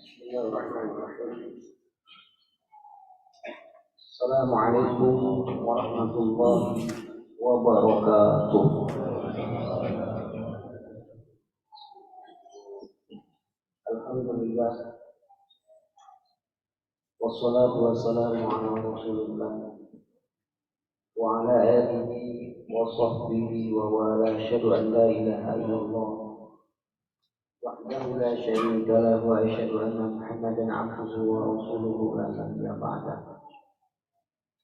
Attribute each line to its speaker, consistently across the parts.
Speaker 1: Bismillahirrahmanirrahim. Assalamualaikum warahmatullahi wabarakatuh. Alhamdulillah. Wassalatu wassalamu ala Rasulillah wa ala alihi wa sahbihi wa wala, asyhadu an la ilaha illallah wahdahu la syarika lahu wa asyhadu anna Muhammadan abduhu wa rasuluhu la nabiyya ba'dahu.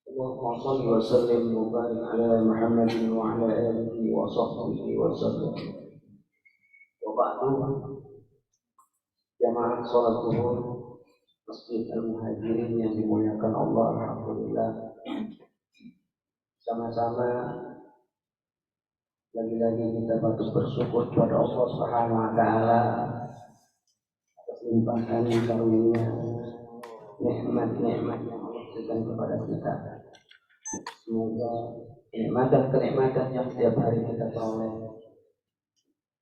Speaker 1: Allahumma shalli wa sallim wa barik ala Muhammadin wa ala alihi wa sahbihi wa sallam. Wa ba'du, jamaah salat zuhur Masjid Al-Muhajirin yang dimuliakan Allah, alhamdulillah. Sama-sama lagi-lagi kita patut bersyukur kepada Allah Subhanahu wa taala atas limpahan karunia nikmat-nikmat yang Allah berikan kepada kita. Semoga kenikmatan yang setiap hari kita peroleh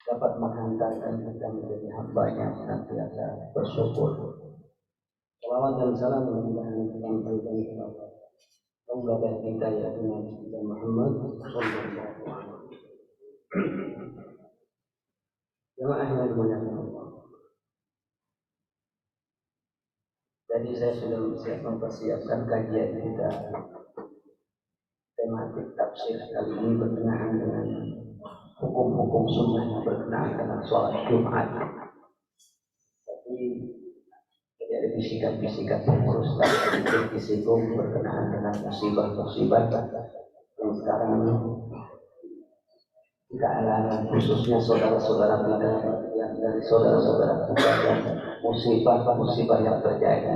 Speaker 1: dapat menghantarkan kita menjadi hamba yang senantiasa bersyukur. Salawat dan salam mudah-mudahan kita sampaikan kepada Rasulullah kita yaitu Nabi Muhammad sallallahu alaihi wasallam. Jemaah yang dimuliakan Allah. Jadi saya sudah mempersiapkan kajian kita. Tematik tafsir kali ini berkenaan dengan hukum-hukum sunnah yang berkenaan dengan sholat Jumat. Tapi tidak ada bisikan-bisikan pengurus dan disinggung berkenaan dengan musibah-musibah yang sekarang ini kita alami, khususnya saudara-saudara kita yang dari saudara-saudara kita yang musibah yang terjadi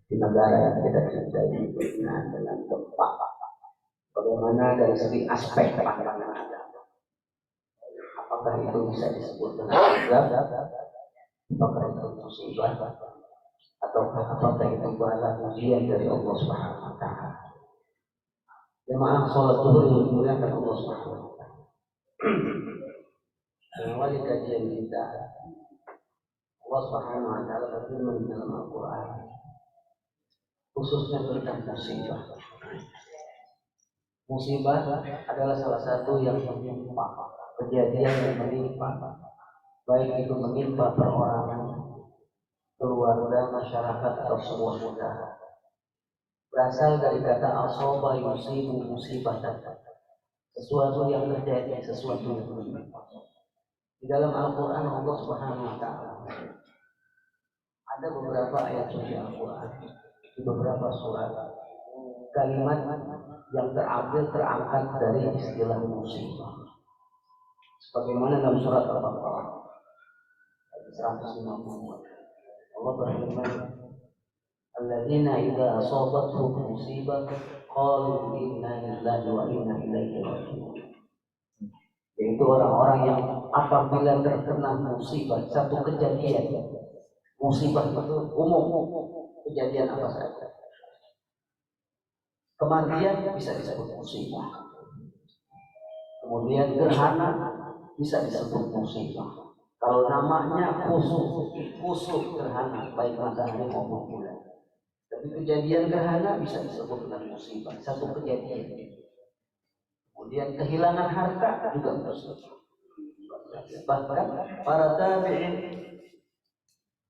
Speaker 1: di negara yang kita cintai berkenaan dengan gempa. Bagaimana dari segi aspek pandangan agama? Apakah itu bisa disebut dengan azab? Apakah itu musibah? Atau apakah itu bala ujian dari Allah Subhanahu wa taala? Jemaah salat zuhur yang dimuliakan Allah Subhanahu wa taala. Mengawali kajian kita, Allah Subhanahu wa taala berfirman dalam Al-Qur'an khususnya tentang musibah. Musibah adalah salah satu yang menimpa, kejadian yang menimpa, baik itu menimpa perorangan, keluarga, masyarakat atau sebuah negara. Berasal dari kata asaba yusibu musibatan, sesuatu yang terjadi, sesuatu yang menimpa. Di dalam Al-Quran Allah Subhanahu wa taala ada beberapa ayat suci Al-Quran, di beberapa surat, kalimat yang terangkat dari istilah musibah. Sebagaimana dalam surat Al-Baqarah ayat 150, Allah berfirman, "Alladzina idza asabatuhum musibah qalu inna lillahi wa inna ilaihi raji'un." Yaitu orang-orang yang apabila terkena musibah, satu kejadian, musibah itu umum, kejadian apa saja. Kematian bisa disebut musibah. Kemudian gerhana bisa disebut musibah. Kalau namanya kusuk gerhana, baik matahari maupun bulan. Tapi kejadian gerhana bisa disebut dengan musibah, satu kejadian. Kemudian kehilangan harta juga musibah. Bahkan para tabi'in,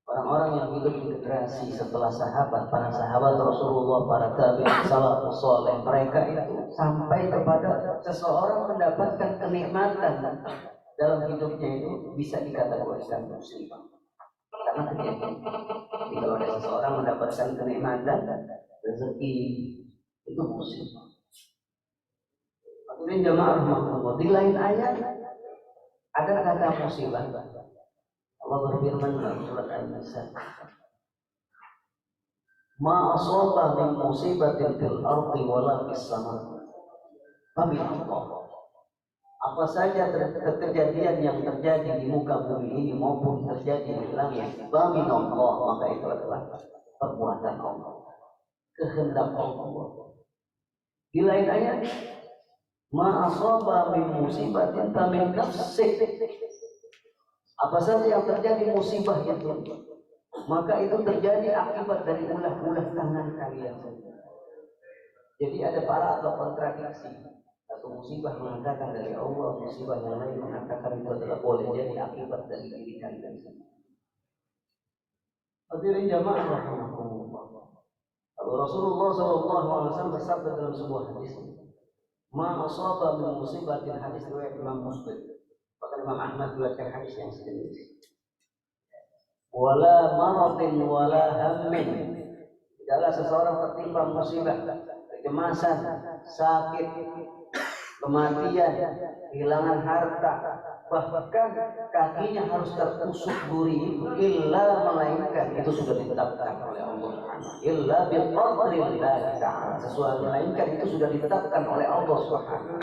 Speaker 1: orang-orang yang hidup di generasi setelah sahabat, para sahabat Rasulullah, para tabi'in salafus saleh, mereka itu sampai kepada seseorang mendapatkan kenikmatan dalam hidupnya itu bisa dikategorikan musibah karena kejadian. Jadi kalau ada seseorang mendapatkan kenikmatan rezeki itu musibah. Kemudian jamaah rahmatullah, di lain ayat ada kata musibah. Allah berfirman dalam surat An-Nisa, "Ma asaba min musibatin fil ardi wala fis sama' famin Allah." Apa saja kejadian yang terjadi di muka bumi ini maupun terjadi di langit, famin Allah, maka itu adalah perbuatan Allah, kehendak Allah. Di lain ayat, "Ma asaba min musibatin famin nafsik." Apa saja yang terjadi musibah itu maka itu terjadi akibat dari ulah-ulah tangan kalian. Jadi ada para atau kontradiksi. Satu musibah mengatakan dari Allah, musibah yang lain mengatakan itu adalah boleh jadi akibat dari diri kalian sendiri. Hadirin jamaah rahimakumullah. Rasulullah SAW bersabda dalam sebuah hadis, "Ma asaba min musibatin," hadis riwayat Imam Muslim. Bahkan Imam Ahmad meriwayatkan hadis yang sejenis. "Wala maradin wala hammin." Tidaklah seseorang tertimpa musibah, kecemasan, sakit, kematian, kehilangan harta, bahkan kakinya harus tertusuk duri, illa melainkan itu sudah ditetapkan oleh Allah. Illa biqadrillah ta'ala, sesuatu melainkan itu sudah ditetapkan oleh Allah Subhanahu.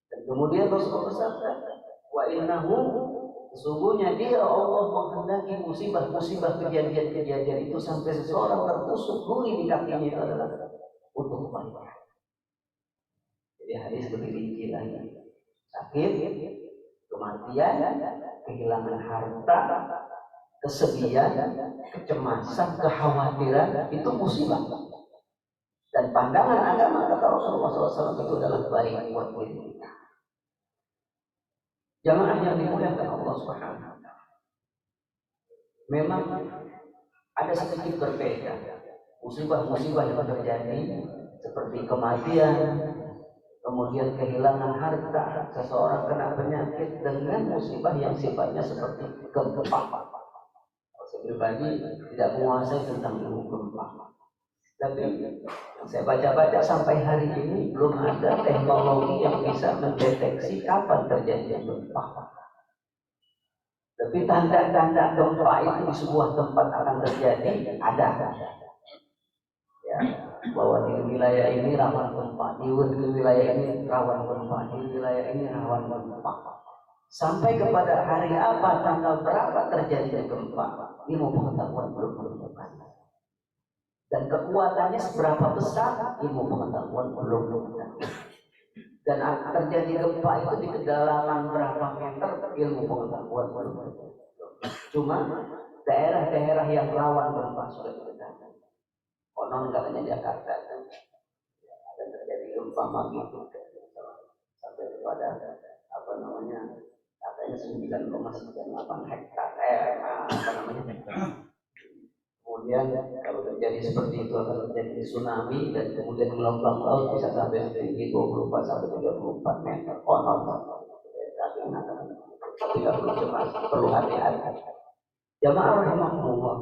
Speaker 1: Dan kemudian Rasulullah bersabda, wa innahu, sesungguhnya dia Allah menghendaki musibah-musibah kejadian-kejadian itu sampai seseorang tertusuk duri di kakinya itu adalah untuk kebaikan. Jadi hadis lebih lagi, sakit, kematian, kehilangan harta, kesedihan, kecemasan, kekhawatiran, itu musibah. Dan pandangan agama kata Rasulullah SAW itu adalah baik buat diri kita. Jamaah yang dimuliakan Allah Subhanahu wa Ta'ala, memang ada sedikit berbeda musibah-musibah yang terjadi seperti kematian, kemudian kehilangan harta, seseorang kena penyakit, dengan musibah yang sifatnya seperti gempa. Saya pribadi tidak menguasai tentang ilmu gempa, tapi yang saya baca-baca sampai hari ini belum ada teknologi yang bisa mendeteksi kapan terjadi gempa. Tapi tanda-tanda gempa itu di sebuah tempat akan terjadi ada. Ya, bahwa di wilayah ini rawan gempa, di wilayah ini rawan gempa, di wilayah ini rawan gempa. Sampai kepada hari apa, tanggal berapa terjadi gempa, ilmu pengetahuan belum menemukan. Dan kekuatannya seberapa besar, ilmu pengetahuan belum menemukan. Dan terjadi gempa itu di kedalaman berapa meter, ilmu pengetahuan belum menemukan. Cuma daerah-daerah yang rawan gempa sudah diketahui. Konon katanya Jakarta kan ada terjadi gempa magnitudo sampai kepada apa namanya, katanya 9,98 hektar apa namanya. Kemudian kalau terjadi seperti itu akan terjadi tsunami, dan kemudian gelombang laut bisa sampai setinggi 24 sampai 34 meter. Konon tidak perlu cemas, perlu hati-hati. Jamaah rahimahullah,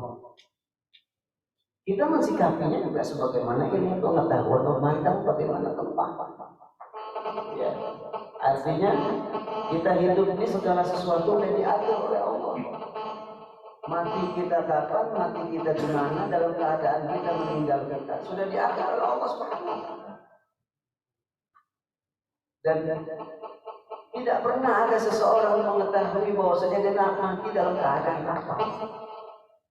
Speaker 1: kita mensikapinya juga sebagaimana ilmu pengetahuan memandang bagaimana gempa. Ya, artinya kita hidup ini segala sesuatu sudah diatur oleh Allah. Mati kita kapan, mati kita di mana, dalam keadaan kita meninggal kita sudah diatur oleh Allah Subhanahu wa Ta'ala. Dan tidak pernah ada seseorang mengetahui bahwasanya dia mati dalam keadaan apa.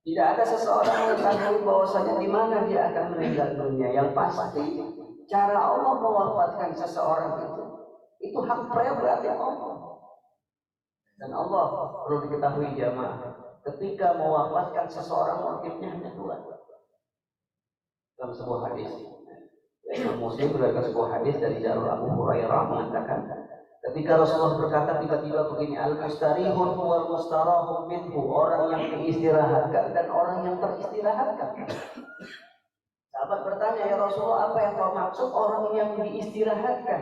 Speaker 1: Tidak ada seseorang mengetahui bahwasanya di mana dia akan meninggal dunia. Yang pasti, cara Allah mewafatkan seseorang itu hak prerogatif Allah. Dan Allah perlu diketahui jamaah, ketika mewafatkan seseorang motifnya hanya dua. Dalam sebuah hadis, Imam Muslim beriwayatkan sebuah hadis dari Jalur Abu Hurairah mengatakan, ketika Rasulullah berkata tiba-tiba begini, al-mustarihun wal mustarahun minhu, orang yang diistirahatkan dan orang yang teristirahatkan. Sahabat bertanya, ya Rasulullah, apa yang kau maksud orang yang diistirahatkan?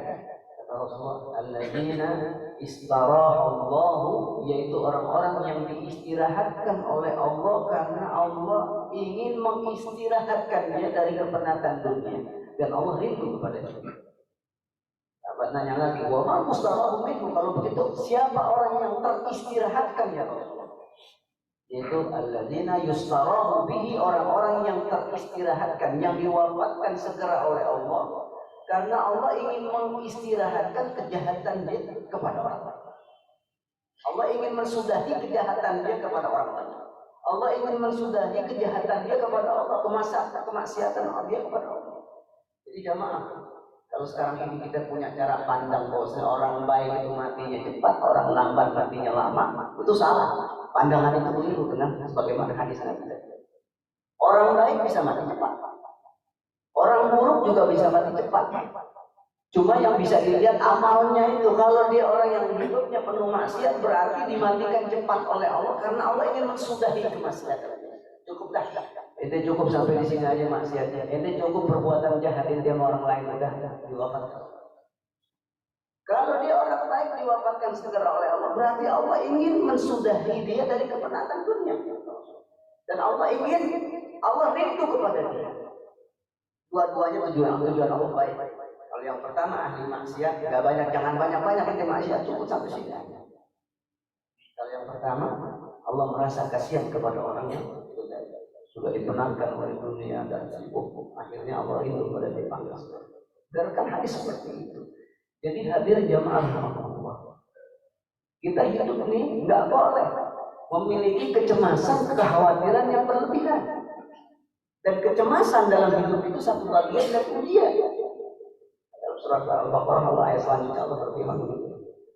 Speaker 1: Kata Rasulullah, alladzina istarahullahu, yaitu orang-orang yang diistirahatkan oleh Allah karena Allah ingin mengistirahatkannya dari kepenatan dunia, dan Allah rindu kepada dia. Nanya lagi, wa ma mustarahu minhu, kalau begitu siapa orang yang teristirahatkan ya Rasulullah? Yaitu alladzina yustarahu bihi, orang-orang yang teristirahatkan, yang diwafatkan segera oleh Allah karena Allah ingin mengistirahatkan kejahatan dia kepada orang lain. Allah ingin mensudahi kejahatan dia kepada orang lain. Allah ingin mensudahi kejahatan dia kepada Allah, kemaksiatan dia kepada Allah. Jadi jamaah, Kalau sekarang ini kita punya cara pandang bahwa orang baik itu matinya cepat, orang lambat matinya lama, itu salah. Pandangan itu keliru dengan sebagaimana hadis Nabi. Orang baik bisa mati cepat, orang buruk juga bisa mati cepat. Cuma yang bisa dilihat amalnya itu. Kalau dia orang yang hidupnya penuh maksiat, berarti dimatikan cepat oleh Allah karena Allah ingin mensudahi kemaksiatan. Cukup dah. Ente cukup sampai di sini aja maksiatnya. Ente cukup perbuatan jahat ente sama orang lain udah diwafatkan. Kalau dia orang baik diwafatkan segera oleh Allah, berarti Allah ingin mensudahi dia dari kepenatan dunia. Dan Allah rindu kepada dia. Dua-duanya tujuan Allah baik. Kalau yang pertama ahli maksiat, gak banyak, jangan banyak ente maksiat, cukup sampai sini. Kalau yang pertama, Allah merasa kasihan kepada orang yang sudah dipenangkan oleh dunia dan sibuk, akhirnya Allah rindu pada dia panggil. Dengarkan hadis seperti itu. Jadi hadir jamaah Allah. Kita hidup ini nggak boleh memiliki kecemasan, kekhawatiran yang berlebihan. Dan kecemasan dalam hidup itu satu bagian dari ujian. Dalam surat Al-Baqarah Allah ayat selanjutnya Allah berfirman begitu.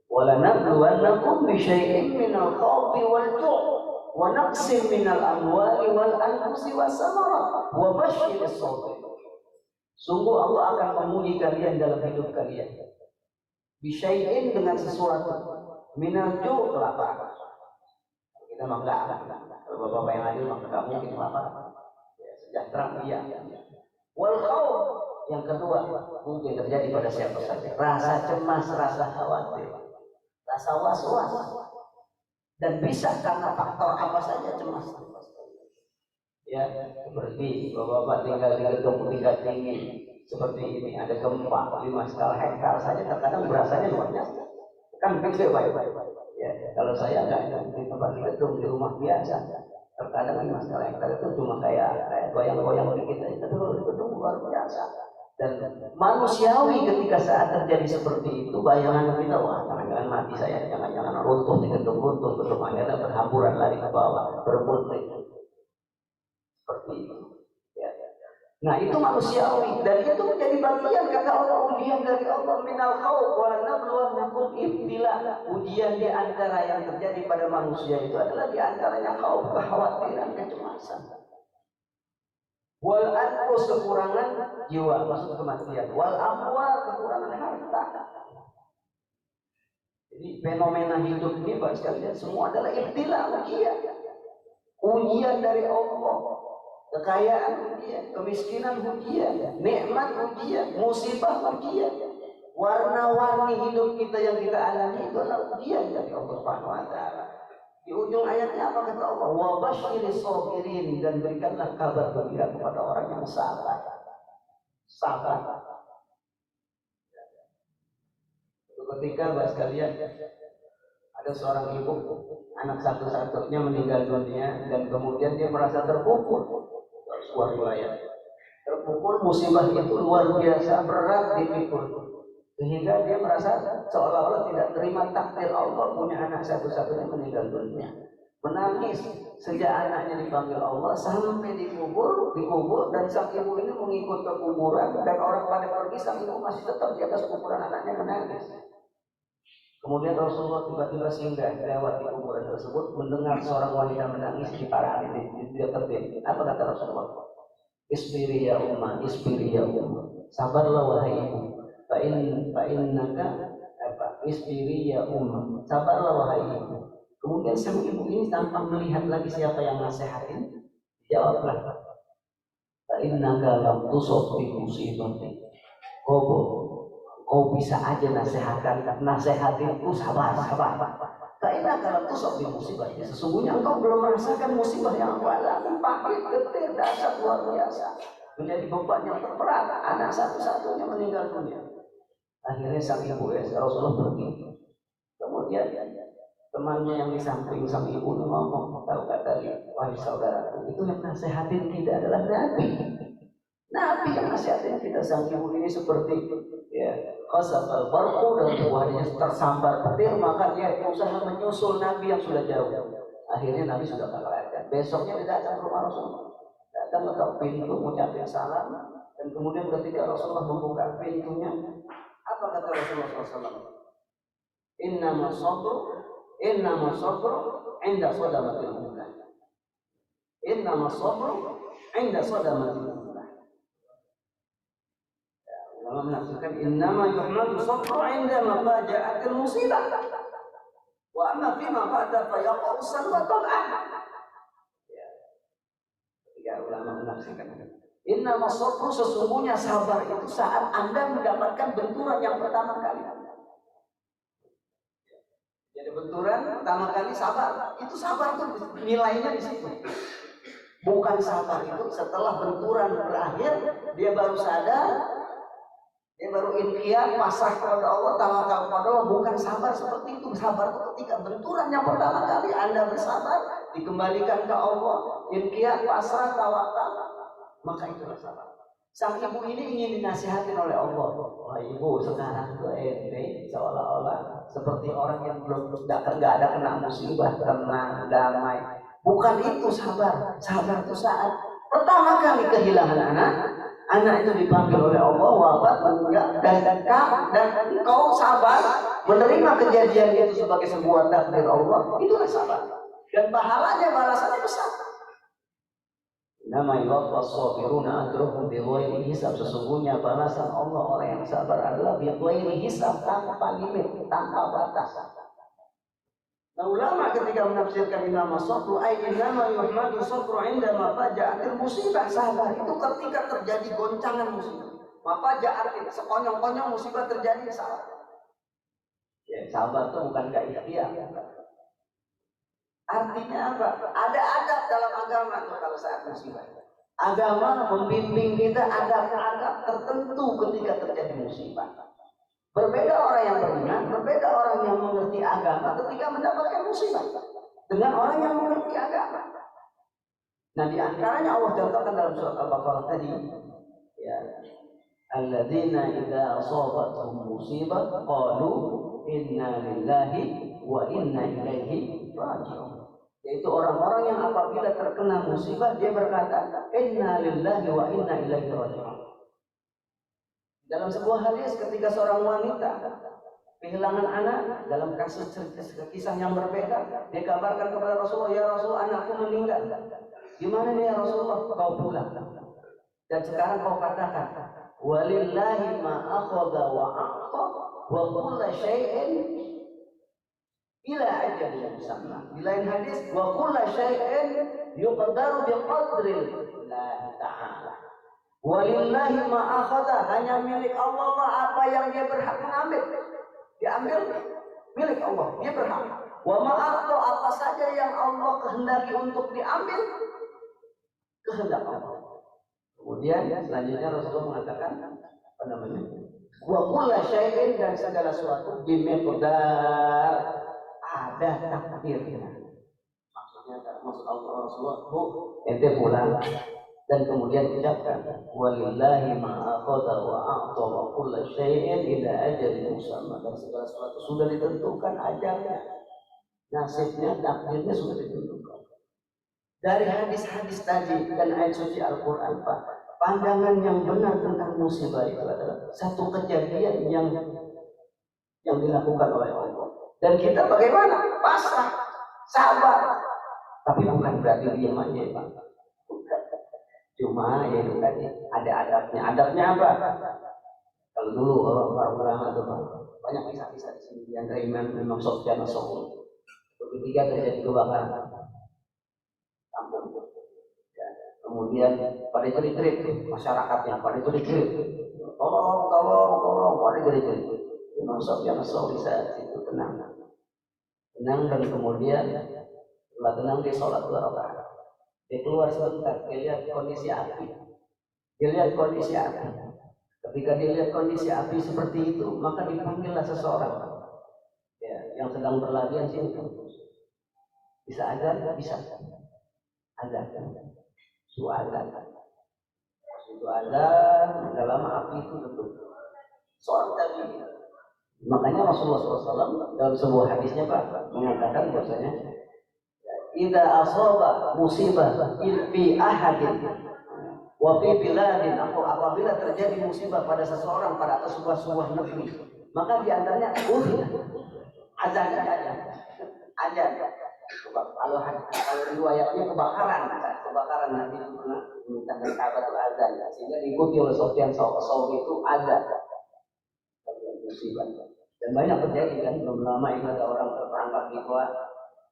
Speaker 1: وَلَنَبْلُوَنَّكُمْ بِشَيْءٍ مِنَ الْخَوْفِ وَالْجُوعِ وَنَقْصٍ مِنَ الْأَمْوَالِ وَالْأَنْفُسِ وَالثَّمَرَاتِ وَبَشِّرِ الصَّابِرِينَ. Sungguh Allah akan menguji kalian dalam hidup kalian. Bisyai'in dengan sesuatu. Minal ju' kelaparan. Kita mah enggak. Kalau bapak-bapak yang adil maka enggak mungkin kelaparan. Ya, sejahtera iya. Wal khawf yang kedua mungkin terjadi pada siapa saja. Rasa cemas, rasa khawatir, rasa was-was. Dan bisa karena faktor apa saja cemas. Ya, seperti bapak-bapak tinggal di gedung tingkat tinggi seperti ini, ada gempa 5 skala hektar saja terkadang berasanya luar biasa. Kan gede baik-baik. Ya, kalau saya enggak di tempat di gedung di rumah biasa, terkadang 5 skala hektar itu cuma kayak goyang-goyang dikit aja, tapi kalau di gedung luar biasa. Dan manusiawi ketika saat terjadi seperti itu, bayangan kita, wah jangan-jangan mati saya, jangan-jangan runtuh di gedung, akhirnya berhamburan lari ke bawah, berebut seperti itu. Ya. Nah itu manusiawi dan itu menjadi bagian kata Allah ujian dari Allah minal khawf wa nabluwannakum ibtila. Ujian di antara yang terjadi pada manusia itu adalah di antaranya khauf, kekhawatiran, kecemasan. Wal anfus kekurangan jiwa, maksud kematian. Wal amwal kekurangan harta. Jadi fenomena hidup ini Pak sekalian semua adalah ibtila, ujian. Ujian dari Allah. Kekayaan ujian, kemiskinan ujian, nikmat ujian, musibah ujian. Warna-warni hidup kita yang kita alami itu adalah ujian dari Allah Subhanahu wa taala. Di ujung ayatnya apa kata Allah? Wa basyiris sabirin, dan berikanlah kabar gembira kepada orang yang sabar. Sabar. Ketika Bapak sekalian ada seorang ibu, anak satu-satunya meninggal dunia dan kemudian dia merasa terpukul. Sebuah riwayat. Terpukul, musibah itu luar biasa berat dipikul. Sehingga dia merasa seolah-olah tidak terima takdir Allah punya anak satu-satunya meninggal dunia. Menangis sejak anaknya dipanggil Allah sampai dikubur dan sang ibu ini mengikut ke kuburan dan orang pada pergi, sang ibu masih tetap di atas kuburan anaknya menangis. Kemudian Rasulullah tiba-tiba singgah lewat di kuburan tersebut, mendengar seorang wanita menangis di parang di dekat dia. Apa kata Rasulullah? Isbiri ya ummah, isbiri ya ummah. Sabarlah wahai ibu. Fa'innaka isbiri ya ummah. Sabarlah wahai ibu. Kemudian sang ibu ini tanpa melihat lagi siapa yang nasihatin, jawablah. Fa'innaka lam tusab bi musibati. Kau bisa aja nasihatin sabar. Karena kalau tusuk di musibah, sesungguhnya engkau belum merasakan musibah yang aku alami, pahit, getir, dahsyat luar biasa, menjadi beban yang terberat. Anak satu-satunya meninggal dunia. Akhirnya sang ibu Rasulullah pergi. Kemudian temannya yang di samping sang ibu ngomong, tahu kata dia, wahai saudaraku, itu yang nasihatin kita adalah Nabi. Nabi yang nasihatin kita. Sang ibu ini seperti khasafal barqu, dan buahnya tersambar petir, maka dia berusaha menyusul Nabi yang sudah jauh. Akhirnya Nabi sudah kelelahan. Besoknya dia datang ke rumah Rasulullah, datang ke pintu mengucapkan salam, dan Dan kemudian ketika Rasulullah membuka pintunya, apa kata Rasulullah SAW? Innama sabru inda sadamatil ula. Innama sabru inda sadamatil ula. Ulama menafsirkan innama yuhmadu sabru inda mafaja'atil musibah. Wa amma fima fa'ata fa yaqa'u salwatan. Ya, ulama menafsirkan innama sabru, sesungguhnya sabar itu saat Anda mendapatkan benturan yang pertama kali. Jadi benturan pertama kali sabar, itu sabar tuh nilainya di situ. Bukan sabar itu setelah benturan berakhir dia baru sadar, dia baru inqiyad, pasrah kepada Allah, tawakal kepada Allah. Bukan sabar seperti itu. Sabar itu ketika benturan yang pertama kali Anda bersabar, dikembalikan ke Allah, inqiyad, pasrah, tawakal, maka itulah sabar. Sang ibu ini ingin dinasihatin oleh Allah. Wah ibu, sekarang tuh ente seolah-olah seperti orang yang belum nggak ada kena musibah, tenang, damai. Bukan itu sabar. Sabar itu saat pertama kali kehilangan anak itu dipanggil oleh Allah, wafat, meninggal, dan engkau sabar menerima kejadian itu sebagai sebuah takdir Allah. Itulah sabar. Dan pahalanya, balasannya besar. Nama yuwaffas sabiruna ajruhum bighairi hisab. Sesungguhnya balasan Allah orang yang sabar adalah bighairi hisab, tanpa limit, tanpa batas. Nah, ulama ketika menafsirkan innama sabru ay innama yuhmadu sabru inda mafaja'atil musibah. Sabar itu ketika terjadi goncangan musibah. Mafaja'atil, sekonyong-konyong musibah terjadi, sabar. Ya, sabar itu bukan ikhtiar. Artinya apa? Ada adab dalam agama tuh kalau saat musibah. Agama membimbing kita adab-adab tertentu ketika terjadi musibah. Berbeda orang yang beriman, berbeda orang yang mengerti agama ketika mendapatkan musibah dengan orang yang mengerti agama. Nah, di antaranya Allah contohkan dalam surat Al-Baqarah tadi, ya, alladzina idza asabatuhum musibah qalu inna lillahi wa inna ilaihi raji'un. Yaitu orang-orang yang apabila terkena musibah dia berkata inna lillahi wa inna ilaihi raji'un. Dalam sebuah hadis ketika seorang wanita kehilangan anak, dalam kasus kisah yang berbeda, dia kabarkan kepada Rasulullah, ya Rasulullah, anakku meninggal. Gimana nih ya Rasulullah? Kau pulang. Dan sekarang kau katakan, walillahi ma akhadha wa a'ta wa kullu syai'in ila ajalin musamma. Di lain hadis, wa kullu syai'in yuqdaru biqadri Allah Ta'ala. Walillahi ma akhadha, hanya milik Allah apa yang dia berhak mengambil. Diambil milik Allah, dia berhak. Wa ma a'ta, apa saja yang Allah kehendaki untuk diambil, kehendak Allah. Kemudian selanjutnya Rasulullah mengatakan apa namanya? Wa kullu syai'in, dan segala sesuatu bimiqdar, ada takdirnya. Maksudnya maksud Allah Rasulullah, bu, ente pulang dan kemudian ucapkan walillahi ma akhadha wa a'ta wa kullu syai'in ila ajalin musamma. Dan segala sesuatu sudah ditentukan ajalnya, nasibnya, takdirnya sudah ditentukan. Dari hadis-hadis tadi dan ayat suci Al-Quran, Pak, pandangan yang benar tentang musibah itu adalah satu kejadian yang dilakukan oleh Allah. Dan kita bagaimana? Pasrah, sabar. Tapi bukan berarti diam aja, Pak. Cuma ya itu tadi ada adabnya. Adabnya apa? Kalau dulu para ulama itu banyak kisah-kisah di sini. Di antara Imam Sufyan as-Tsauri. Ketika terjadi kebakaran kampung, ya, kemudian pada jerit-jerit masyarakatnya, pada jerit-jerit, tolong, pada jerit-jerit. Imam Sufyan as-Tsauri saat itu tenang, dan kemudian setelah tenang dia sholat 2 rakaat. Dia keluar sebentar, dia lihat kondisi api. Ketika dia lihat kondisi api seperti itu, maka dipanggillah seseorang, ya, yang sedang berlarian sini. Bisa azan? Bisa. Azan. Suazan. Itu azan, tidak lama api itu tutup. Seorang tadi. Makanya Rasulullah SAW dalam sebuah hadisnya Pak mengatakan bahwasanya idza asaba musibah fi ahadin Wa fi biladin, apabila terjadi musibah pada seseorang pada atau sebuah negeri, maka di antaranya azan. Kalau riwayatnya kebakaran Nabi pernah memintakan kabar azan, sehingga diikuti oleh Sofyan Sauri itu azan musibah. Dan banyak terjadi kan, belum lama ini ada orang terperangkap di Kuwait.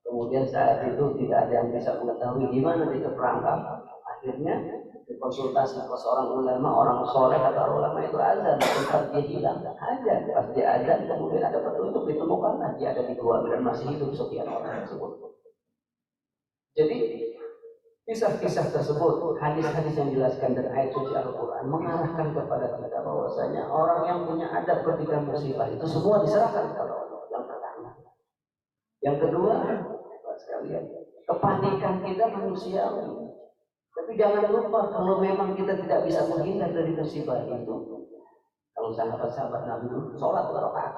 Speaker 1: Kemudian saat itu tidak ada yang bisa mengetahui di mana dia terperangkap. Akhirnya dikonsultasi ke seorang ulama, orang soleh, kata ulama itu azan, tempat dia hilang azan. Pas dia azan, kemudian ada petunjuk ditemukan, dia ada di Kuwait dan masih hidup sekian orang tersebut. Jadi kisah-kisah tersebut, hadis-hadis yang dijelaskan dari ayat suci Al-Quran mengarahkan kepada kita bahwasanya orang yang punya adab ketika musibah itu semua diserahkan kepada Allah. Yang pertama. Yang kedua, sekalian, kepanikan kita manusiawi. Tapi jangan lupa kalau memang kita tidak bisa menghindar dari musibah itu, kalau sahabat-sahabat Nabi itu sholat 2 rakaat.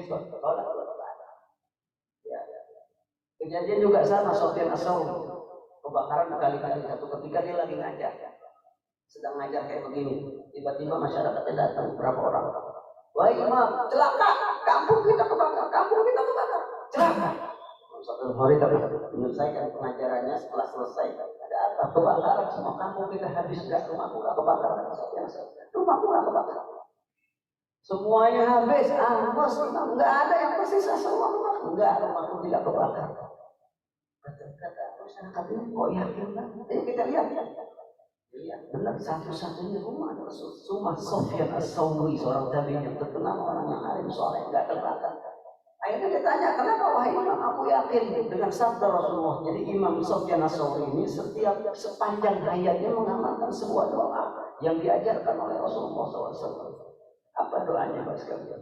Speaker 1: Sholat 2 rakaat. Ya. Kejadian juga sama Sofyan As-Sauri. Kebakaran berkali-kali, satu ketika dia lagi ngajar, sedang ngajar kayak begini, tiba-tiba masyarakatnya datang berapa orang. Wah imam, celaka, kampung kita kebakar, celaka. Satu hari tapi menyelesaikan pengajarannya, setelah selesai ada apa? Kebakaran, semua kampung kita habis, enggak, rumahku enggak kebakar. Rumahku enggak kebakar. Semuanya habis, bos, enggak ada yang tersisa, semua kebakar. Enggak, rumahku tidak kebakar. Kata masyarakat ini kok yakin banget? Ayo kita lihat. Lihat, benar satu-satunya rumah adalah rumah Sofyan As-Sauri, seorang tabi'in yang terkenal, orang yang alim soleh, enggak terbakar. Akhirnya dia tanya, kenapa wahai imam? Aku yakin dengan sabda Rasulullah. Jadi Imam Sofyan As-Sauri ini sepanjang hayatnya mengamalkan sebuah doa yang diajarkan oleh Rasulullah SAW. Apa doanya, Pak sekalian?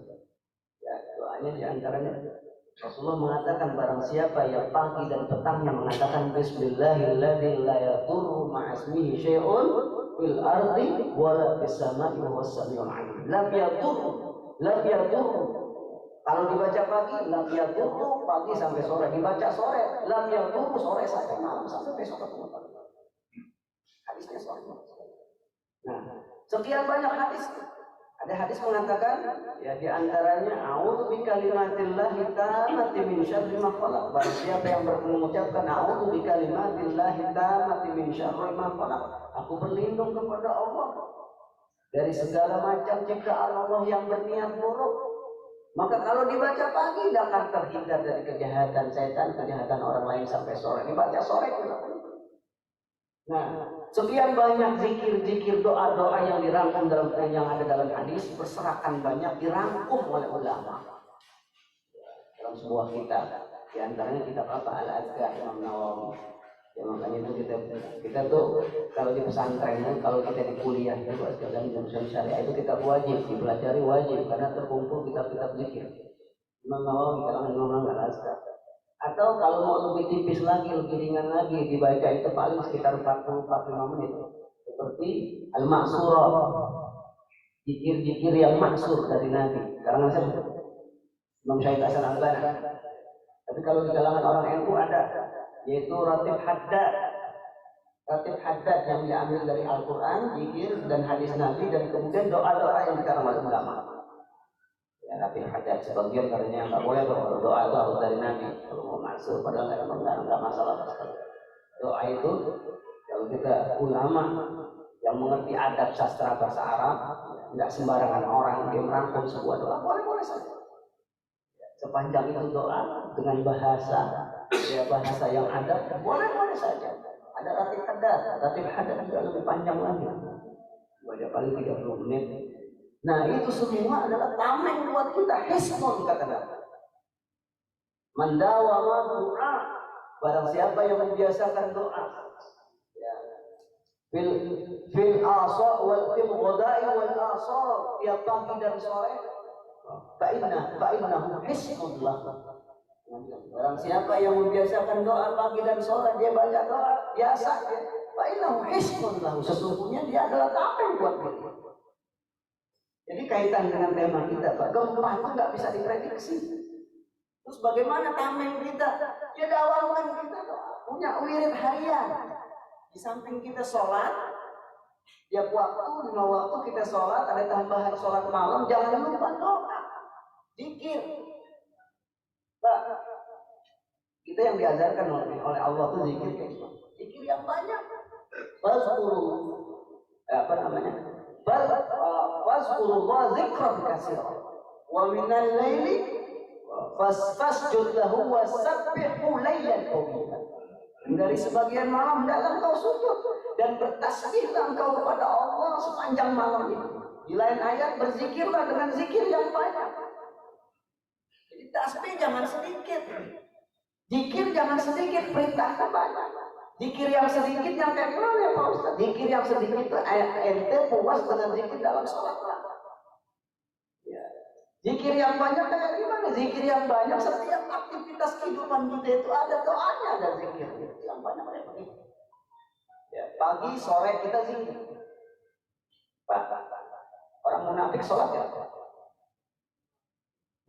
Speaker 1: Ya, doanya diantaranya Rasulullah mengatakan barang siapa yang pagi dan petangnya mengatakan Bismillahirrahmanirrahim la yadurru ma'asmihi syai'un fil ardi wala fis sama'i wa huwas samiul 'alim. Lam yadurru. Kalau dibaca pagi, lam yadurru pagi sampai sore. Dibaca sore, lam yadurru sore sampai malam sampai besok ketemu. Hadisnya sore. Nah, sekian banyak hadis. Ada hadis mengatakan, ya di antaranya a'udzu bikalimatillahi tammati min syarri ma khalaq. Barang siapa yang mengucapkan a'udzu bikalimatillahi tammati min syarri ma khalaq. Aku berlindung kepada Allah dari segala macam ciptaan Allah yang berniat buruk. Maka kalau dibaca pagi tidak akan terhindar dari kejahatan setan, kejahatan orang lain sampai sore. Dibaca sore juga. Nah, sekian banyak zikir-zikir, doa-doa yang dirangkum yang ada dalam hadis, berserakan banyak dirangkum oleh ulama dalam sebuah kitab. Di antaranya kitab apa? Al-Azkar Imam Nawawi. Ya, makanya itu kita tuh kalau di pesantren, kalau kita di kuliah itu dalam jurusan syariah itu kita wajib dipelajari, wajib karena terkumpul kitab-kitab zikir. Imam Nawawi kalangan Imam Al-Azkar. Atau kalau mau lebih tipis lagi, lebih ringan lagi, dibaca itu paling sekitar 40-45 menit. Seperti Al-Ma'surah, zikir-zikir yang maksur dari Nabi. Karangan siapa? Imam Syahid Hasan Al-Banna. Tapi kalau di kalangan orang NU ada, yaitu Ratib Haddad yang diambil dari Al-Quran, zikir dan hadis Nabi, dan kemudian doa-doa yang dikarang oleh ulama. Ya, Ratib Haddad sebagian katanya nggak boleh doa itu harus dari Nabi. Kalau mau masuk, padahal nggak masalah. Doa itu kalau kita ulama yang mengerti adab sastra bahasa Arab, nggak sembarangan orang dia merangkum sebuah doa, boleh saja. Sepanjang itu doa dengan bahasa yang adab, boleh saja. Ada Ratib Haddad juga lebih panjang lagi. Baca paling 30 menit. Nah, itu semua adalah tameng buat kita, hisnun kata Nabi. Mandawama doa, barang siapa yang membiasakan doa. Ya. Fil asa wal fil ghadai wal asa, tiap pagi dan sore. Fa'innahu hisnun lahu. Barang siapa yang membiasakan doa pagi dan sore, dia baca doa biasa, fa'innahu hisnun lahu. Sesungguhnya dia adalah tameng buat kita. Jadi kaitan dengan tema kita, Pak, gempa itu nggak bisa diprediksi. Terus bagaimana tameng kita? Ya dawalkan kita punya wirid harian. Di samping kita sholat, tiap waktu, 5 waktu kita sholat, ada tambahan sholat malam, jangan lupa doa, zikir. Nah, kita yang diajarkan oleh Allah itu zikir kayak gitu. Zikir yang banyak. Fazkurullah zikran katsira. Wa minal laili fasjud lahu wasabbihu lailan tawila. Dari sebagian malam hendaklah engkau sujud dan bertasbihlah engkau kepada Allah sepanjang malam itu. Di lain ayat berzikirlah dengan zikir yang banyak. Jadi tasbih jangan sedikit. Zikir jangan sedikit, perintahnya banyak. Zikir yang sedikit yang kayak mana ya Pak Ustaz? Zikir yang sedikit itu ente puas dengan zikir dalam sholat. Ya. Zikir yang banyak kayak gimana? Zikir yang banyak setiap aktivitas kehidupan kita itu ada doanya, ada zikir. Yang banyak kayak begitu. Ya, pagi sore kita zikir. Pak, orang munafik sholat ya?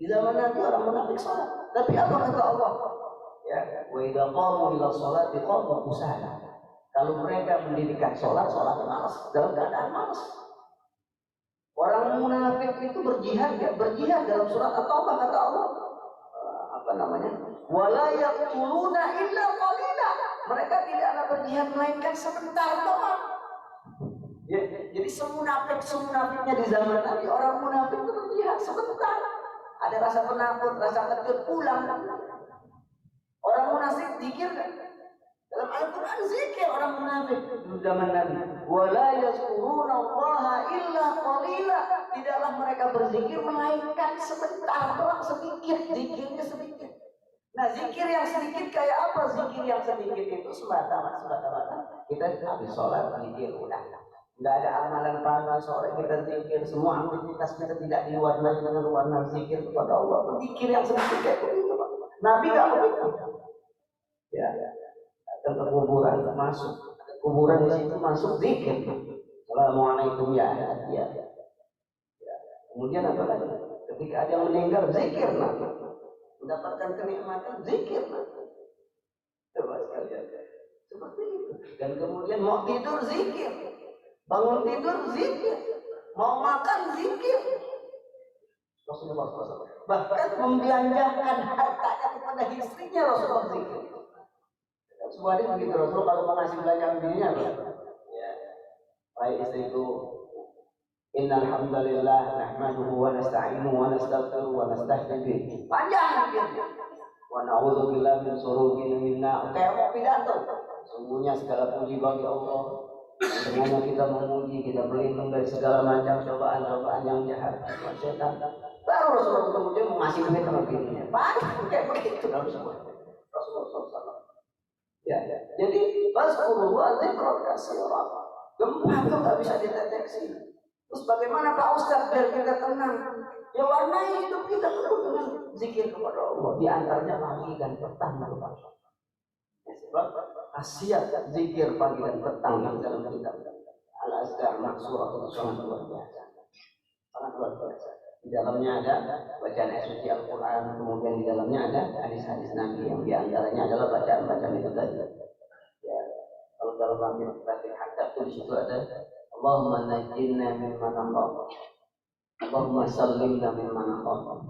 Speaker 1: Di zaman Nabi orang munafik sholat. Tapi apa kata Allah? Ya, wa idza qamu ila sholati qamu kusala. Kalau mereka mendirikan sholat malas, dalam keadaan malas. Orang munafik itu berjihad dalam surat At-Taubah kata Allah. Wala yaqtuluna illa qalila. Mereka tidak akan berjihad melainkan sebentar doang. Ya, jadi semunafik-munafiknya di zaman Nabi, orang munafik itu berjihad sebentar. Ada rasa penakut, rasa takut, pulang. Orang munafik zikir dalam Al-Quran zikir orang munafik di zaman Nabi. Wala yazkuruna Allaha illa qalila. Tidaklah mereka berzikir melainkan sebentar doang, sedikit, zikirnya sedikit. Nah, zikir yang sedikit kayak apa? Zikir yang sedikit itu semata-mata kita habis sholat zikir udah. Enggak ada amalan pagi sore kita zikir, semua aktivitas kita tidak diwarnai dengan warna zikir kepada Allah. Zikir yang sedikit kayak begitu, Pak. Nabi enggak begitu. Ya, datang ke kuburan masuk, kuburan di situ masuk zikir. Assalamualaikum ya. Kemudian apa lagi? Ketika ada yang meninggal zikir Nabi. Mendapatkan kenikmatan zikir Nabi. Coba sekalian. Seperti itu. Dan kemudian mau tidur zikir, bangun tidur zikir, mau makan zikir. Rasulullah SAW bahkan membelanjakan hartanya kepada istrinya Rasulullah zikir. Semua ini begitu Rasul kalau mengasih belanjaan dirinya ya. Baik istri itu innal hamdalillah nahmaduhu wa nasta'inuhu wa nastaghfiruhu wa nastahdihi. Panjang gitu. Wa na'udzu billahi min shururi minna. Kayak mau pidato. Sungguhnya segala puji bagi Allah. Dengannya kita memuji, kita berlindung dari segala macam cobaan-cobaan yang jahat dari setan. Baru Rasulullah kemudian mengasih duit sama dirinya. Panjang kayak begitu dalam semua. Rasulullah SAW. Ya. Jadi fazkurullah zikran katsira. Gempa itu nggak bisa dideteksi. Terus bagaimana Pak Ustaz biar kita tenang? Ya warnai hidup kita dengan zikir kepada Allah. Di antaranya pagi dan petang Bapak. Sebab khasiat zikir pagi dan petang yang dalam kitab Al-Azkar Maksur atau sangat luar biasa. Sangat luar biasa. Di dalamnya ada bacaan suci Al-Quran, kemudian di dalamnya ada hadis-hadis Nabi yang diantaranya adalah bacaan-bacaan itu tadi. Ya, kalau dalam lambung Fatihah itu di situ ada Allahumma najjinna mimman nakhaf, Allahumma sallimna mimman nakhaf.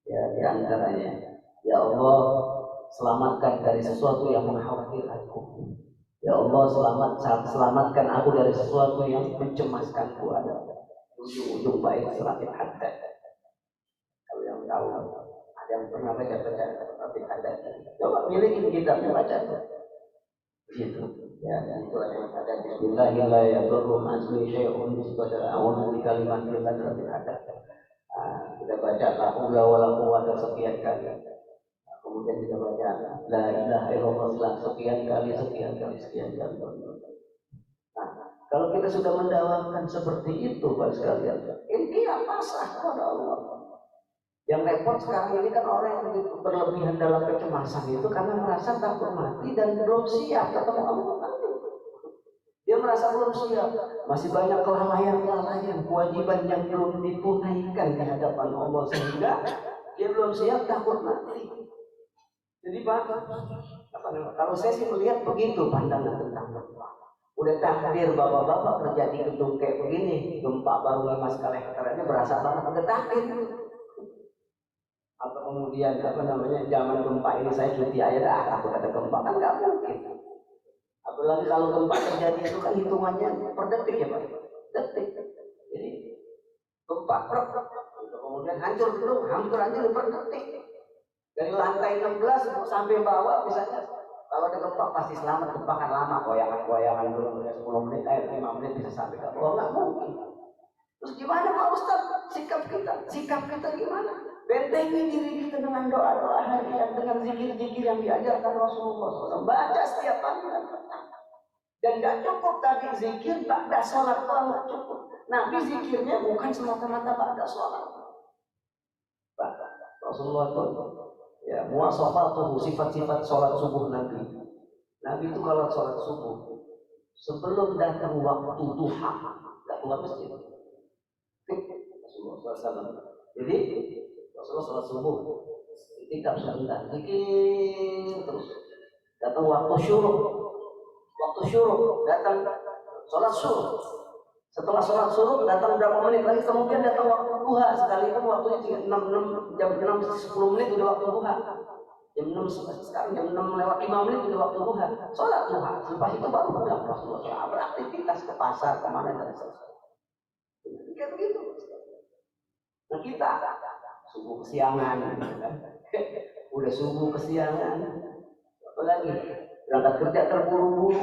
Speaker 1: Ya, di antaranya, ya Allah selamatkan dari sesuatu yang mengkhawatirkanku. Ya Allah selamatkan aku dari sesuatu yang mencemaskanku. Ada ujung-ujung baik surat Al-Haddad. Kalau yang tahu, ada yang pernah baca Al-Haddad. Coba milikin kitabnya baca itu. Gitu. Ya, itu ada Bismillahirrahmanirrahim. Asmi syai'un bismillah. A'udzu bikalimatil Haddad. Kita baca la haula wala quwwata sekian kali. Kemudian kita baca la ilaha illallah sekian kali. Nah, kalau kita sudah mendawamkan seperti itu, Pak sekalian, intinya pasrah kepada Allah. Yang repot sekarang ini kan orang yang begitu berlebihan dalam kecemasan itu karena merasa takut mati dan belum siap ketemu Allah nanti. Dia merasa belum siap, masih banyak kelalaian, kewajiban yang belum ditunaikan di hadapan Allah sehingga dia belum siap takut mati. Jadi Pak, kalau saya sih melihat begitu pandangan tentang doa. Udah takdir bapak-bapak kerja di gedung kayak begini, gempa baru 5 skala hektarnya berasa banget, udah takdir. Atau kemudian zaman gempa ini saya cuti aja dah, aku ada gempa kan nggak mungkin. Apalagi kalau gempa terjadi itu kan hitungannya per detik ya Pak, detik. Jadi gempa kemudian hancur gedung, hampir hancur per detik. Dari lantai 16 sampai bawah misalnya, kalau ada gempa pasti selamat. Gempa kan lama, goyangan dulu 10 menit, 5 menit bisa sampai ke bawah, nggak mungkin. Terus gimana Pak Ustaz sikap kita gimana? Bentengi diri kita dengan doa-doa harian, dengan zikir-zikir yang diajarkan Rasulullah SAW. Baca setiap hari. Dan nggak cukup tadi zikir, ba'da sholat doang nggak cukup. Nabi zikirnya bukan semata-mata ba'da sholat. Rasulullah itu ya muasafatuhu, sifat-sifat sholat subuh Nabi. Nabi itu kalau sholat subuh sebelum datang waktu duha nggak keluar masjid. Rasulullah SAW. Jadi Rasulullah sholat subuh itikaf sebentar, zikir terus. Datang waktu syuruk datang sholat syuruk. Setelah sholat syuruk datang berapa menit lagi, kemudian datang waktu duha, sekalipun waktunya jam 6 10 menit udah waktu duha. Jam 6 sekarang jam 6 lewat 5 menit udah waktu duha. Sholat duha, selepas itu baru pulang Rasulullah. Beraktivitas ke pasar kemana dan selesai. Kayak begitu. Nah kita subuh kesiangan, udah subuh kesiangan, apalagi berangkat kerja terburu-buru,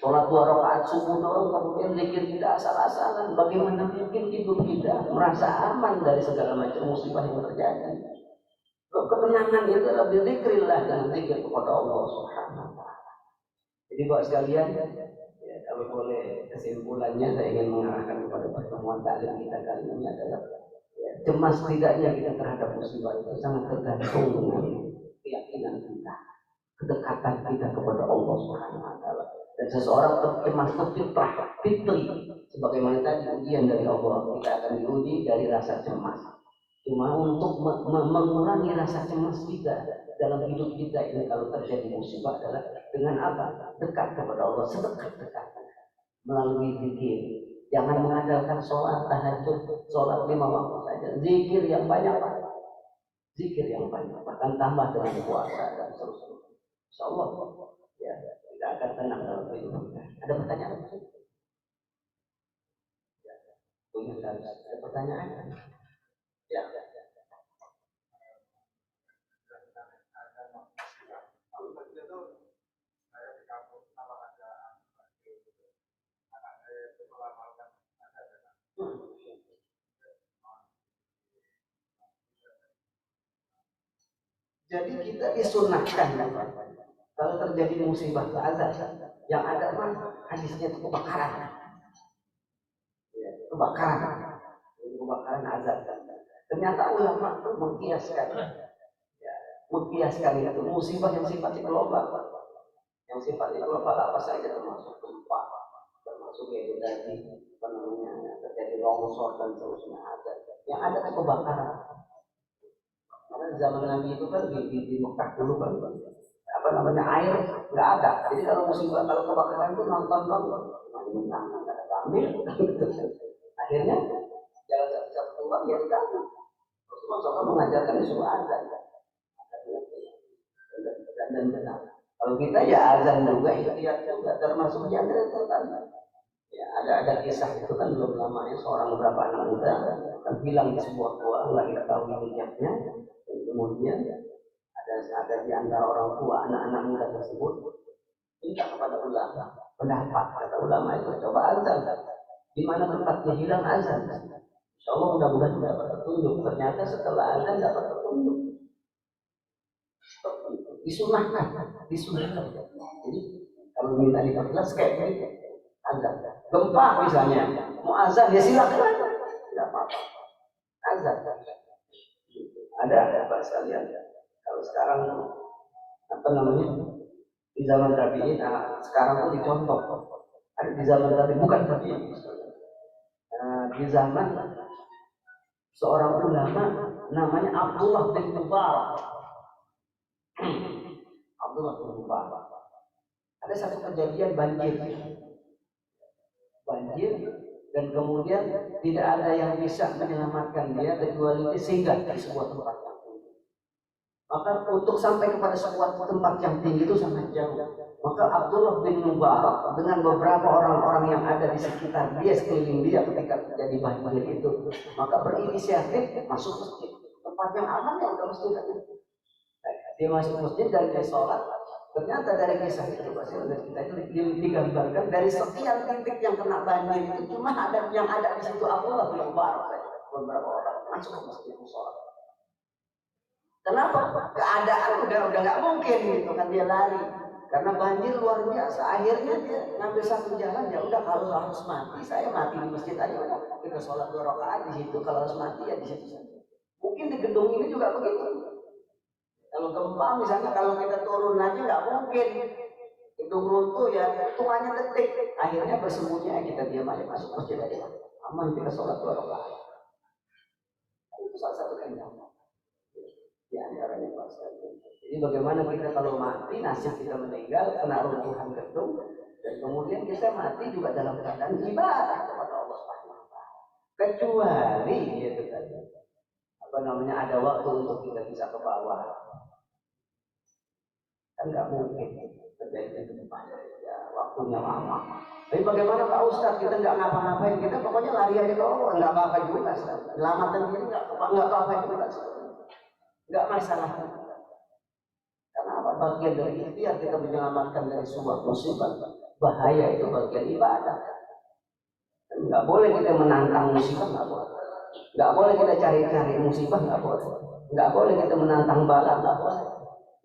Speaker 1: sholat 2 rakaat subuh doang, kemudian zikir kita asal-asalan. Bagaimana mungkin hidup kita merasa aman dari segala macam musibah yang terjadi? Ketenangan itu lebih zikrillah dengan zikir kepada Allah Subhanahu wa Ta'ala. Jadi buat sekalian, ya, kalau boleh kesimpulannya saya ingin mengarahkan kepada pertemuan taklim kita kali ini adalah ya, cemas tidaknya kita terhadap musibah itu sangat tergantung dengan keyakinan kita, kedekatan kita kepada Allah Subhanahu wa Ta'ala. Dan seseorang tercemas itu fitrah, fitri. Sebagaimana tadi ujian dari Allah, kita akan diuji dari rasa cemas. Cuma untuk mengurangi rasa cemas kita dalam hidup kita ini kalau terjadi musibah adalah dengan apa? Dekat kepada Allah, sedekat-dekat melalui zikir. Jangan mengandalkan sholat tahajud, sholat 5 waktu saja. Zikir yang banyak, Pak. Zikir yang banyak, bahkan tambah dengan puasa dan seterusnya. Insyaallah ya, tidak akan tenang dalam hidup kita. Ada pertanyaan? Ya, punya ada pertanyaan? Ya. Jadi kita disunahkan kalau terjadi musibah ke azab, yang ada mah hadisnya itu kebakaran. Ya, kebakaran azab. Ternyata ulama itu mengkiaskan itu musibah yang sifatnya global. Yang sifatnya global apa saja termasuk gempa, termasuk itu tadi terjadi longsor dan seterusnya ada. Yang ada itu kebakaran. Karena zaman Nabi itu kan di Mekah dulu kan air nggak ada. Jadi kalau musibah, kalau kebakaran itu nonton nggak ada ambil. Akhirnya jalan satu keluar ya tidak. Rasulullah SAW mengajarkan disuruh azan dan benar. Kalau kita ya azan juga, ikhtiar juga, termasuk di antara itu kan. Ya, ada kisah itu kan belum lama ya, seorang beberapa anak muda kan hilang di sebuah gua, nggak diketahui jejaknya. Kemudian ada di antara orang tua anak-anak muda tersebut minta kepada ulama pendapat. Kata ulama itu coba azan, di mana tempatnya hilang azan. Insyaallah mudah-mudahan dapat petunjuk. Ternyata setelah azan dapat petunjuk. Disunahkan. Jadi kalau minta diperjelas kayak begitu. Azan. Gempa misalnya, mau azan ya silakan. Tidak apa-apa. Azan. Ada Pak sekalian. Kalau sekarang di zaman tabi'in, sekarang tuh dicontoh. Ada di zaman tabi'in, bukan tabi'in. Di zaman seorang ulama namanya Abdullah bin Mubarak. Abdullah bin Mubarak. Ada satu kejadian banjir banjir, dan kemudian tidak ada yang bisa menyelamatkan dia kecuali dia singgah di sebuah tempat yang tinggi. Maka untuk sampai kepada sebuah tempat yang tinggi itu sangat jauh. Maka Abdullah bin Mubarak dengan beberapa orang-orang yang ada di sekitar dia, sekeliling dia ketika terjadi banjir itu, maka berinisiatif masuk masjid, tempat yang aman ya udah masjid. Dia masuk masjid dan dia sholat. Ternyata dari kisah itu kita itu digambarkan dari sekian titik yang kena banjir itu cuma ada yang ada di situ Abdullah bin Mubarak, beberapa orang masuk ke masjid sholat. Kenapa? Keadaan udah nggak mungkin gitu kan, dia lari karena banjir luar biasa. Akhirnya dia ngambil satu jalan, ya udah kalau harus mati saya mati di masjid aja, udah kita sholat 2 rakaat di situ, kalau harus mati ya di situ saja. Mungkin di gedung ini juga begitu. Kalau gempa misalnya, kalau kita turun aja nggak mungkin, gedung runtuh ya hitungannya detik. Akhirnya bersembunyi kita diam aja, masuk masjid aja, aman, kita sholat 2 rakaat. Itu salah satu keindahan di antaranya Pak sekalian. Jadi bagaimana kita kalau mati, nasib kita meninggal kena runtuhan gedung, dan kemudian kita mati juga dalam keadaan ibadah kepada Allah Subhanahu wa taala. Kecuali gitu kan, ada waktu untuk kita bisa ke bawah. Kan nggak mungkin terjadi ke depan, ya waktunya lama. Tapi bagaimana Pak Ustadz, kita nggak ngapa-ngapain, kita pokoknya lari aja ke Allah, nggak apa-apa juga, selamatkan diri nggak apa-apa juga, nggak masalah. Karena apa? Bagian dari ikhtiar kita menyelamatkan dari sebuah musibah, bahaya itu bagian ibadah. Nggak boleh kita menantang musibah, nggak boleh. Nggak boleh kita cari-cari musibah, nggak boleh. Nggak boleh kita menantang bala, nggak boleh.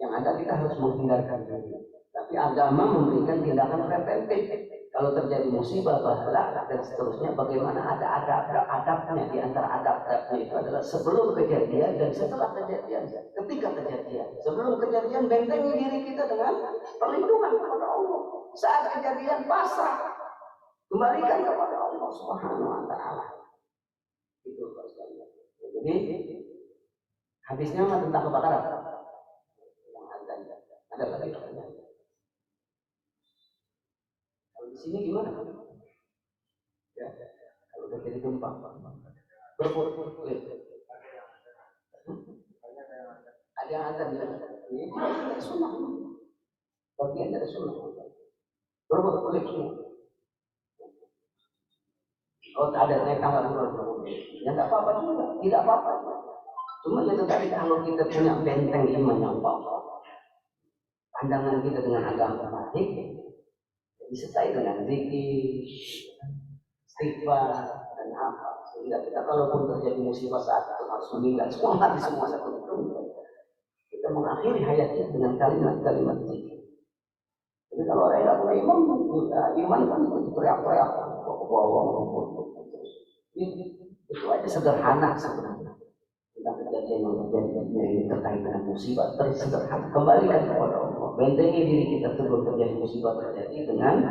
Speaker 1: Yang ada kita harus menghindarkan diri. Tapi agama memberikan tindakan preventif. Kalau terjadi musibah, bahaya dan seterusnya, bagaimana ada adab-adabnya. Di antara adab-adabnya itu adalah sebelum kejadian dan setelah kejadian. Ketika kejadian, sebelum kejadian bentengi diri kita dengan perlindungan kepada Allah. Saat kejadian pasrah, kembalikan kepada Allah Subhanahu wa taala. Itu Pak sekalian. Jadi hadisnya tentang kebakaran. Ada lagi pertanyaan. Kalau di sini gimana? Ya, kalau terjadi gempa, ada yang azan ya. Ini dari sunnah. Bagian dari sunnah. Berbut semua. Oh, ada naik tangga turun. Ya nggak apa-apa juga, tidak apa-apa. Cuma itu tadi, kalau kita punya benteng iman yang kokoh, pandangan kita dengan agama baik, disertai dengan zikir, istighfar dan apa, sehingga kita kalaupun terjadi musibah saat itu harus meninggal semua, mati semua satu itu, kita mengakhiri hayat kita dengan kalimat-kalimat zikir. Jadi kalau orang yang punya iman kan teriak-teriak, itu aja sederhana sebenarnya. Tentang kejadian yang terjadi ini terkait dengan musibah, tersederhana, kembalikan kepada Allah. Bentengi diri kita sebelum terjadi musibah terjadi dengan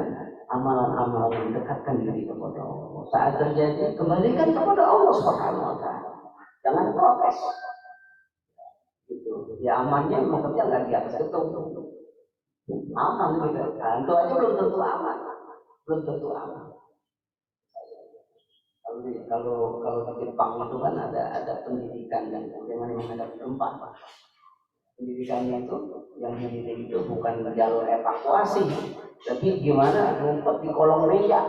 Speaker 1: amalan-amalan yang mendekatkan diri kepada Allah. Saat terjadi, kembalikan kepada Allah Subhanahu wa taala. Jangan protes. Gitu. Ya amannya memang kerja nggak di atas gedung. Aman gitu. Nah, itu aja belum tentu aman. Belum tentu aman. Kalau di Jepang itu kan ada pendidikan dan bagaimana menghadapi gempa. Pendidikannya itu yang dididik itu bukan jalur evakuasi, tapi gimana ngumpet di kolong meja.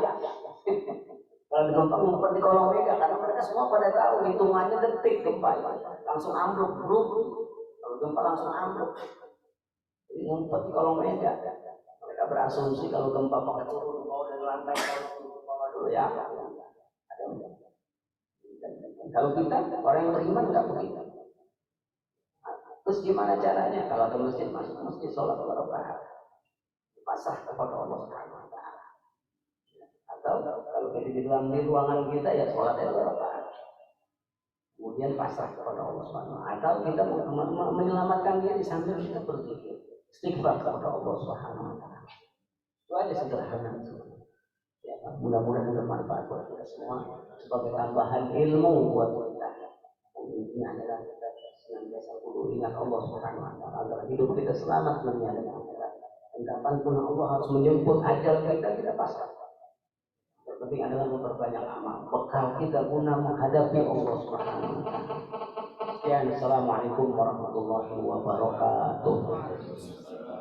Speaker 1: Kalau di gempa ngumpet di kolong meja, karena mereka semua pada tahu hitungannya detik gempa langsung ambruk, bro. Kalau gempa langsung ambruk, jadi ngumpet di kolong meja. Mereka berasumsi kalau gempa pakai turun bawah dari lantai bawah dulu ya. Kalau kita orang yang beriman nggak begitu. Terus gimana caranya? Kalau ke masjid, masuk ke masjid, sholat 2 rakaat, pasrah kepada Allah Subhanahu wa taala. Atau kalau kita di ruangan kita ya sholat 2 rakaat, kemudian pasrah kepada Allah Subhanahu wa taala. Atau kita menyelamatkan diri sambil kita berzikir, istighfar kepada Allah Subhanahu wa taala. Itu aja sederhana. Ya, mudah-mudahan bermanfaat buat kita semua sebagai tambahan ilmu buat kita. Ini adalah kita senantiasa kudu ingat Allah Subhanahu wa taala agar hidup kita selamat dunia dan akhirat. Dan kapanpun Allah harus menjemput ajal kita pasrah. penting adalah memperbanyak amal. Bekal kita guna menghadapi Allah Subhanahu wa taala. Sekian, assalamualaikum warahmatullahi wabarakatuh.